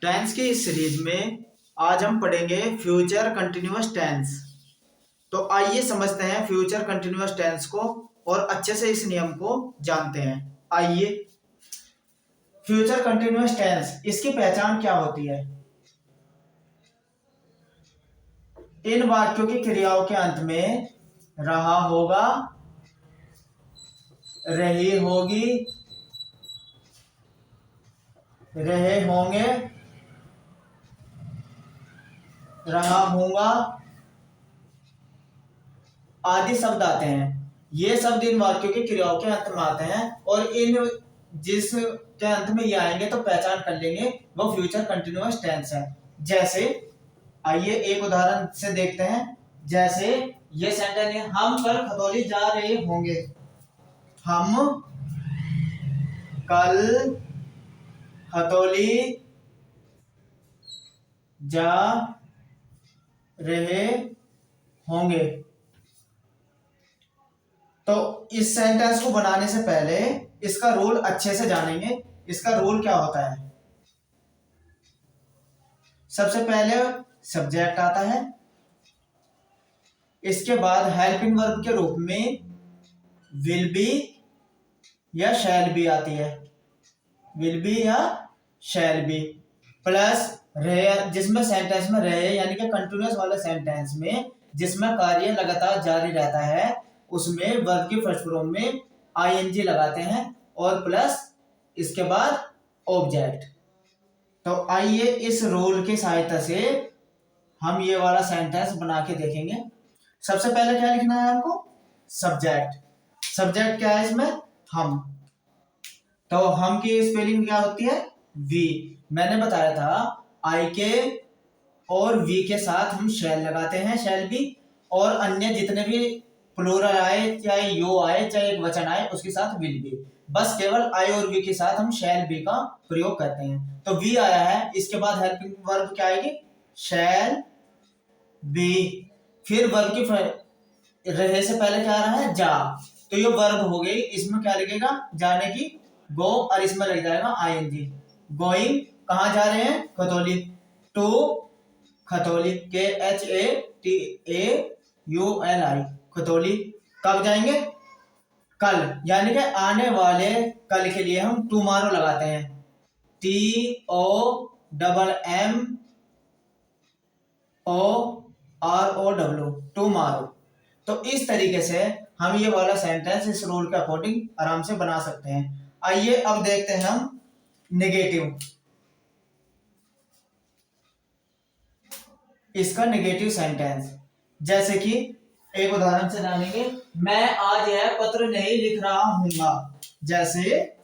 Tense की इस series में आज हम पढ़ेंगे फ्यूचर कंटिन्यूअस टेंस। तो आइए समझते हैं फ्यूचर कंटिन्यूअस टेंस को और अच्छे से इस नियम को जानते हैं। आइए, फ्यूचर कंटिन्यूअस टेंस, इसकी पहचान क्या होती है? इन वाक्यों की क्रियाओं के अंत में रहा होगा, रही होगी, रहे होंगे, रहा होगा आदि शब्द आते हैं। ये शब्द इन वाक्यों की क्रियाओं के अंत में आते हैं और इन जिस के अंत में ये आएंगे तो पहचान कर लेंगे वो फ्यूचर कंटिन्यूअस टेंस है। जैसे आइए एक उदाहरण से देखते हैं। जैसे ये सेंटेंस है, हम कल खतौली जा रहे होंगे। हम कल खतौली जा रहे होंगे। तो इस सेंटेंस को बनाने से पहले इसका रूल अच्छे से जानेंगे। इसका रूल क्या होता है? सबसे पहले सब्जेक्ट आता है, इसके बाद हेल्पिंग वर्ब के रूप में विल बी या शैल बी आती है, विल बी या शैल बी, प्लस रहे, जिसमें सेंटेंस में रहे यानी कि कंटिन्यूअस वाले सेंटेंस में जिसमें कार्य लगातार जारी रहता है उसमें वर्ब की फर्स्ट फॉर्म में आईएनजी लगाते हैं और प्लस इसके बाद ऑब्जेक्ट। तो आइए इस रूल की सहायता से हम ये वाला सेंटेंस बना के देखेंगे। सबसे पहले क्या लिखना है आपको? सब्जेक्ट। सब्जेक्ट क्या है इसमें? हम। तो हम की स्पेलिंग क्या होती है? वी। मैंने बताया था आई के और वी के साथ हम शैल लगाते हैं, शैल बी, और अन्य जितने भी प्लूरल आए, चाहे यो आए, चाहे एक वचन आए, उसके साथ विल बी। बस केवल आई और वी के साथ हम शैल बी का प्रयोग करते हैं। तो वी आया है, इसके बाद हेल्पिंग वर्ब क्या आएगी? Shall be. फिर वर्ब की रहे से पहले क्या आ रहा है? जा। तो ये वर्ब हो गई, इसमें क्या लगेगा? जाने की, गो, और इसमें लग जाएगा आईएनजी। गोइंग, कहां जा रहे हैं? खतौली। टू खतौली, के H A T A U L I, Khatauli. कब जाएंगे? कल, यानी कि आने वाले कल के लिए हम टुमारो लगाते हैं, T O double M O R O W, tomorrow. तो इस तरीके से हम ये वाला सेंटेंस इस रूल के अकॉर्डिंग आराम से बना सकते हैं। आइए अब देखते हैं हम नेगेटिव, इसका नेगेटिव सेंटेंस। जैसे कि एक उदाहरण से जानेंगे, मैं आज यह पत्र नहीं लिख रहा हूंगा। जैसे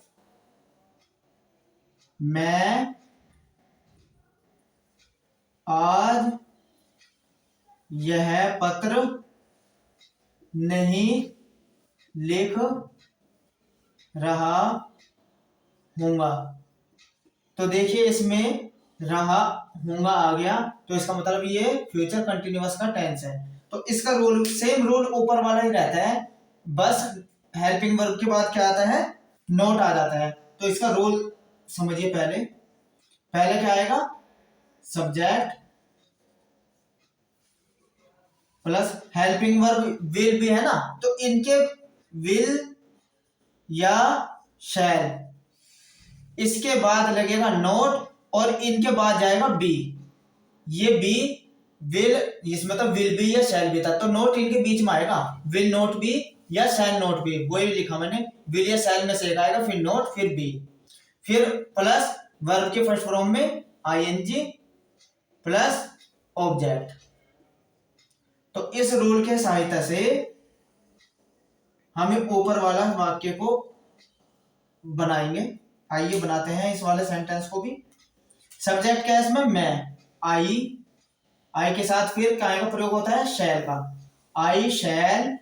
मैं आज यह पत्र नहीं लिख रहा हूंगा। तो देखिए इसमें रहा हूंगा आ गया, तो इसका मतलब ये फ्यूचर कंटिन्यूअस का टेंस है। तो इसका रूल सेम रूल ऊपर वाला ही रहता है, बस हेल्पिंग वर्ब के बाद क्या आता है? नोट आ जाता है। तो इसका रूल समझिए। पहले पहले क्या आएगा? Subject plus helping verb will भी है ना, तो इनके विल या शैल, इसके बाद लगेगा नोट और इनके बाद जाएगा बी। ये बी विल, इसमें तो विल बी या शैल बी था, तो नोट इनके बीच में आएगा, विल नोट बी या शैल नोट बी, वही लिखा मैंने, विल या शैल में से एक आएगा, फिर नोट, फिर बी, फिर प्लस वर्ब के फर्स्ट फॉर्म में आईएनजी प्लस ऑब्जेक्ट। तो इस रूल के सहायता से हम ऊपर वाला वाक्य को बनाएंगे। आइए बनाते हैं इस वाले सेंटेंस को भी। सब्जेक्ट क्या है इसमें? मैं। आई, आई के साथ फिर क्या का प्रयोग होता है? शैल का, आई शैल,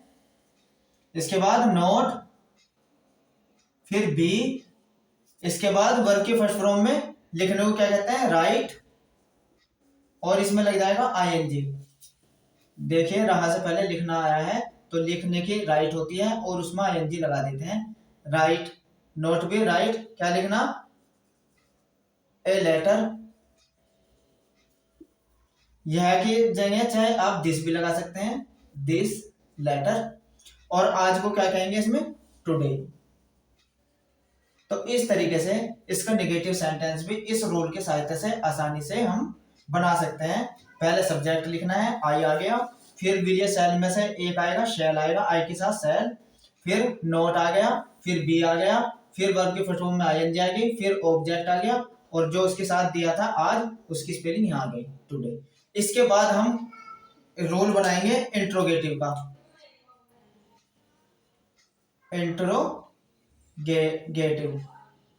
इसके बाद नोट, फिर बी, इसके बाद वर्ब के फर्स्ट फॉर्म में लिखने को क्या कहते हैं? राइट, और इसमें लग जाएगा आईएनजी। देखिए रहा से पहले लिखना आया है तो लिखने की राइट होती है और उसमें आईएनजी लगा देते हैं, राइट। नोट भी राइट, क्या लिखना? ए लेटर यह की जगह चाहे आप दिस भी लगा सकते हैं, दिस लेटर, और आज को क्या कहेंगे इसमें, टुडे। तो इस तरीके से इसका नेगेटिव सेंटेंस भी इस रूल की सहायता से आसानी से हम बना सकते हैं। पहले सब्जेक्ट लिखना है, आई आ गया, फिर विल या शैल में से एक आएगा, शैल आएगा आई के साथ शैल, फिर नोट आ गया, फिर बी आ गया, फिर वर्ब की फर्स्ट फॉर्म में आईएनजी आ गई, फिर ऑब्जेक्ट आ गया, और जो उसके साथ दिया था आज, उसकी स्पेलिंग यहाँ आ गई, टुडे। इसके बाद हम रूल बनाएंगे इंट्रोगेटिव का। इंट्रोगेटिव,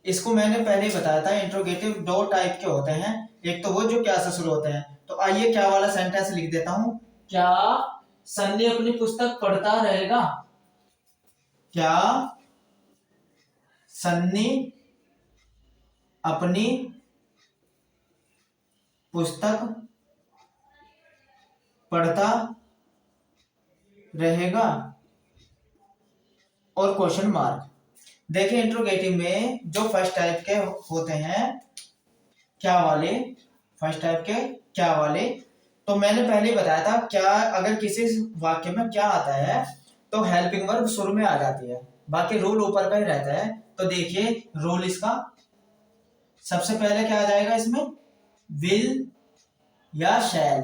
इसको मैंने पहले ही बताया था। इंट्रोगेटिव दो टाइप के होते हैं, एक तो वो जो क्या से शुरू होते हैं। तो आइए क्या वाला सेंटेंस लिख देता हूं, क्या सन्नी अपनी पुस्तक पढ़ता रहेगा, क्या सन्नी अपनी पुस्तक पढ़ता रहेगा, और क्वेश्चन मार्क। देखिए इंट्रोगेटिव में जो फर्स्ट टाइप के होते हैं क्या वाले, फर्स्ट टाइप के क्या वाले, तो मैंने पहले ही बताया था, क्या अगर किसी वाक्य में क्या आता है तो हेल्पिंग वर्ब शुरू में आ जाती है, बाकी रूल ऊपर का ही रहता है। तो देखिए रूल इसका, सबसे पहले क्या आ जाएगा इसमें, विल या शैल,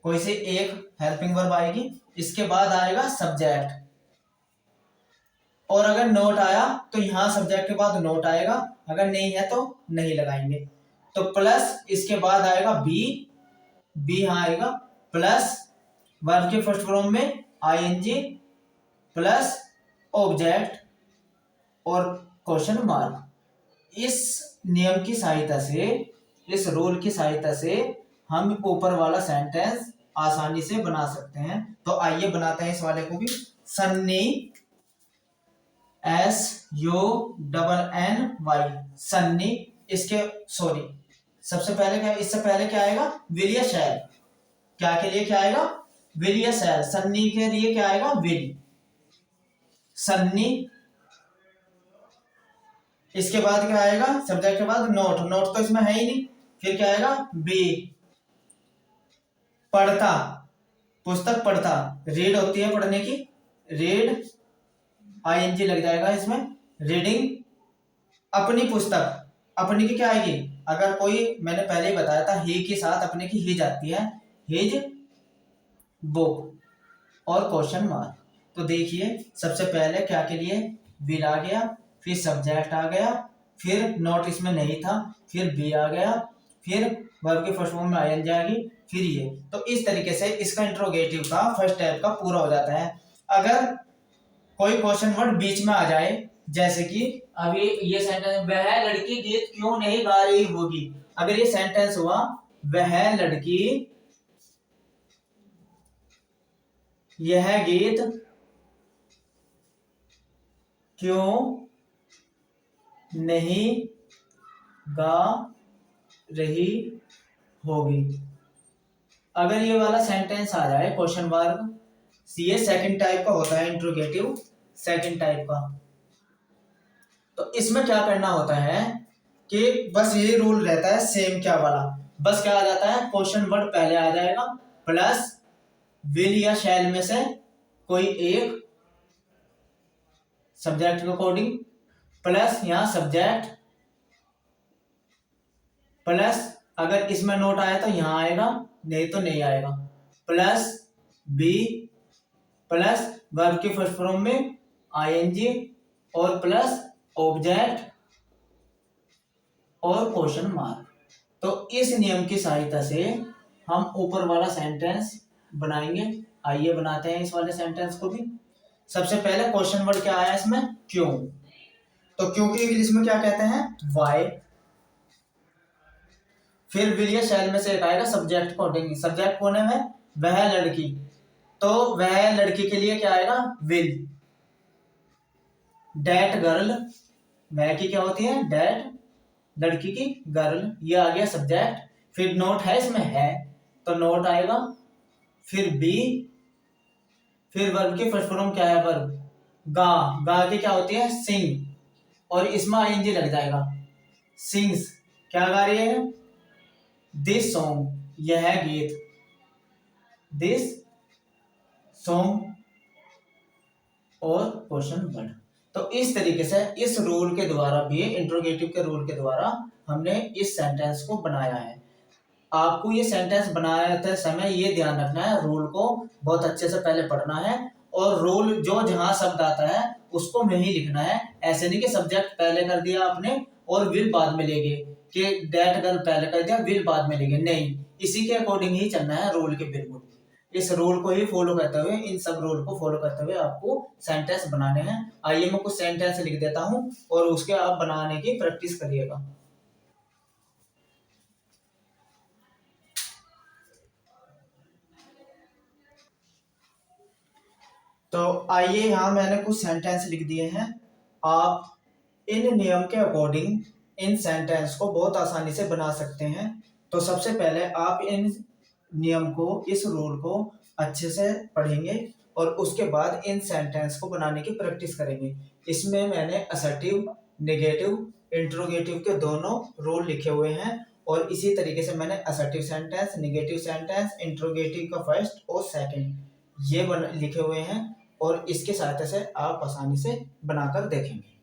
कोई से एक हेल्पिंग वर्ब आएगी, इसके बाद आएगा सब्जेक्ट, और अगर नोट आया तो यहां सब्जेक्ट के बाद नोट आएगा, अगर नहीं है तो नहीं लगाएंगे। तो प्लस इसके बाद आएगा बी, बी यहां आएगा, प्लस वर्ब के फर्स्ट फॉर्म में आईएनजी, प्लस ऑब्जेक्ट और क्वेश्चन मार्क। इस नियम की सहायता से, इस रूल की सहायता से हम ऊपर वाला सेंटेंस आसानी से बना सकते हैं। तो आइए बनाते हैं इस वाले को भी। सन्नी, SUNNY, सन्नी, इसके सॉरी सबसे पहले क्या, इससे पहले क्या आएगा, विल या शैल, क्या के लिए क्या आएगा, विल या शैल, सन्नी के लिए क्या आएगा, विल, सन्नी, इसके बाद क्या आएगा, सब्जेक्ट के बाद नोट, नोट तो इसमें है ही नहीं, फिर क्या आएगा, बी, पढ़ता, पुस्तक पढ़ता, रीड होती है पढ़ने की, रीड, आईएनजी लग जाएगा इसमें, रीडिंग, अपनी पुस्तक, अपनी की क्या आएगी, अगर कोई, मैंने पहले ही बताया था ही के साथ अपने की ही जाती है, हिज बुक, और क्वेश्चन मार्क। तो देखिए सबसे पहले क्या के लिए, विल आ गया, फिर सब्जेक्ट आ गया, फिर नोट इसमें नहीं था, फिर बी आ गया, फिर वर्ब के फर्स्ट फॉर्म में आईएनजी आ गई, फिर ये। तो इस तरीके से इसका इंट्रोगेटिव का फर्स्ट टाइप का पूरा हो जाता है। अगर कोई क्वेश्चन वर्ड बीच में आ जाए, जैसे कि अभी ये सेंटेंस, वह लड़की गीत क्यों नहीं गा रही होगी, अगर ये सेंटेंस हुआ, वह लड़की यह गीत क्यों नहीं गा रही होगी, अगर ये वाला सेंटेंस आ जाए क्वेश्चन वर्ब, ये सेकंड टाइप का होता है इंट्रोगेटिव, सेकंड टाइप का। तो इसमें क्या करना होता है कि बस ये रूल रहता है सेम क्या वाला, बस क्या आ जाता है, क्वेश्चन वर्ड पहले आ जाएगा, प्लस विल या शैल में से कोई एक सब्जेक्ट के अकॉर्डिंग, प्लस यहां सब्जेक्ट, प्लस अगर इसमें नोट आया तो यहां आएगा, नहीं तो नहीं आएगा, प्लस बी, प्लस वर्ब के फर्स्ट फॉर्म में आईएनजी, और प्लस ऑब्जेक्ट और क्वेश्चन मार्क। तो इस नियम की सहायता से हम ऊपर वाला सेंटेंस बनाएंगे। आइए बनाते हैं इस वाले सेंटेंस को भी। सबसे पहले क्वेश्चन वर्ड क्या आया इसमें, क्यों, तो क्यों की इंग्लिश में क्या कहते हैं, वाई, फिर विल या शैल में से एक आएगा सब्जेक्ट कोडिंग, सब्जेक्ट कोने में वह लड़की, तो वह लड़की के लिए क्या आएगा, विल, डेट गर्ल, वह की क्या होती है, डेट, लड़की की, गर्ल, ये आ गया सब्जेक्ट, फिर नोट है इसमें है, तो नोट आएगा, फिर बी, फिर वर्ब की फर्स्ट फॉर्म क्या है, वर्ब, गा, गा की क्या होती है, सिंग, और इसमें आईएनजी लग जाएगा, सिंग्स, क्या गा रही है, दिस सॉन्ग, यह गीत, दिस सॉन्ग और क्वेश्चन वर्ड। तो इस तरीके से इस रूल के द्वारा भी, इंट्रोगेटिव के रूल के द्वारा हमने इस सेंटेंस को बनाया है। आपको ये सेंटेंस बनाते समय ये ध्यान रखना है, रूल को बहुत अच्छे से पहले पढ़ना है और रूल जो जहां शब्द आता है उसको में ही लिखना है। ऐसे नहीं कि सब्जेक्ट पहले कर दिया आपने और विल बाद में ले गए, कि डेट गर्ल पहले कर दिया विल बाद में ले गए, नहीं, इसी के अकॉर्डिंग ही चलना है रूल के, बिल्कुल इस रूल को ही फॉलो करते हुए, इन सब रूल को फॉलो करते हुए आपको सेंटेंस बनाने हैं। आइए मैं कुछ सेंटेंस लिख देता हूं और उसके आप बनाने की प्रैक्टिस करिएगा। तो आइए यहाँ मैंने कुछ सेंटेंस लिख दिए हैं। आप इन नियम के अकॉर्डिंग इन सेंटेंस को बहुत आसानी से बना सकते हैं। तो सबसे पहले आप इन नियम को, इस रूल को अच्छे से पढ़ेंगे और उसके बाद इन सेंटेंस को बनाने की प्रैक्टिस करेंगे। इसमें मैंने असर्टिव, नेगेटिव, इंट्रोगेटिव के दोनों रूल लिखे हुए हैं और इसी तरीके से मैंने assertive sentence, negative sentence, interrogative का फर्स्ट और सेकंड ये लिखे हुए हैं और इसके सहायता से आप आसानी से बनाकर देखेंगे।